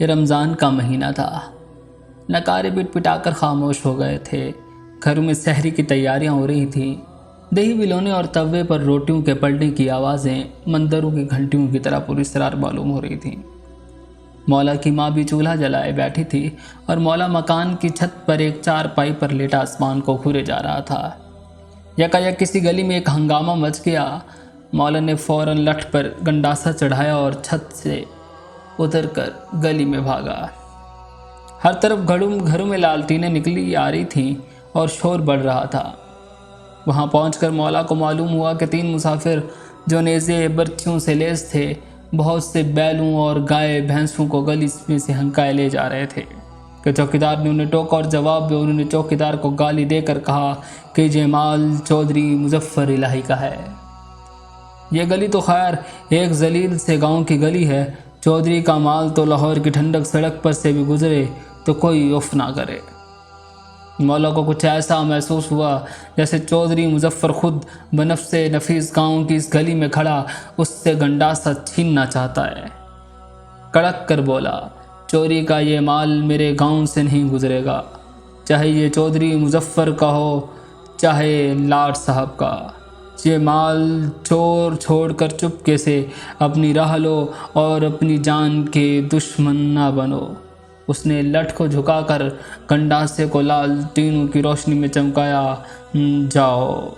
یہ رمضان کا مہینہ تھا۔ نکارے پٹ پٹا کر خاموش ہو گئے تھے۔ گھروں میں سحری کی تیاریاں ہو رہی تھیں۔ دہی ولونے اور توے پر روٹیوں کے پلٹنے کی آوازیں مندروں کی گھنٹیوں کی طرح پراسرار معلوم ہو رہی تھیں۔ مولا کی ماں بھی چولہا جلائے بیٹھی تھی اور مولا مکان کی چھت پر ایک چارپائی پر لیٹا آسمان کو گھورے جا رہا تھا۔ یکایک کسی گلی میں ایک ہنگامہ مچ گیا۔ مولا نے فوراً لٹھ پر گنڈاسا چڑھایا اور چھت سے اتر کر گلی میں بھاگا۔ ہر طرف گھروں میں لالٹینیں نکلی آ رہی تھیں اور شور بڑھ رہا تھا۔ وہاں پہنچ کر مولا کو معلوم ہوا کہ 3 مسافر جو نیزے برچیوں سے لیس تھے بہت سے بیلوں اور گائے بھینسوں کو گلی میں سے ہنکائے لے جا رہے تھے کہ چوکیدار نے انہیں ٹوکا اور جواب میں انہوں نے چوکیدار کو گالی دے کر کہا کہ یہ مال چودھری مظفر الہی کا ہے۔ یہ گلی تو خیر ایک ذلیل سے گاؤں کی گلی ہے، چودھری کا مال تو لاہور کی ٹھنڈک سڑک پر سے بھی گزرے تو کوئی اف نہ کرے۔ مولا کو کچھ ایسا محسوس ہوا جیسے چودھری مظفر خود بنفس نفیس گاؤں کی اس گلی میں کھڑا اس سے گنڈاسا چھیننا چاہتا ہے۔ کڑک کر بولا، چوری کا یہ مال میرے گاؤں سے نہیں گزرے گا، چاہے یہ چودھری مظفر کا ہو چاہے لاٹ صاحب کا۔ یہ مال چور چھوڑ کر چپکے سے اپنی راہ لو اور اپنی جان کے دشمن نہ بنو۔ اس نے لٹھ کو جھکا کر گنڈاسے کو لالٹینوں کی روشنی میں چمکایا۔ جاؤ۔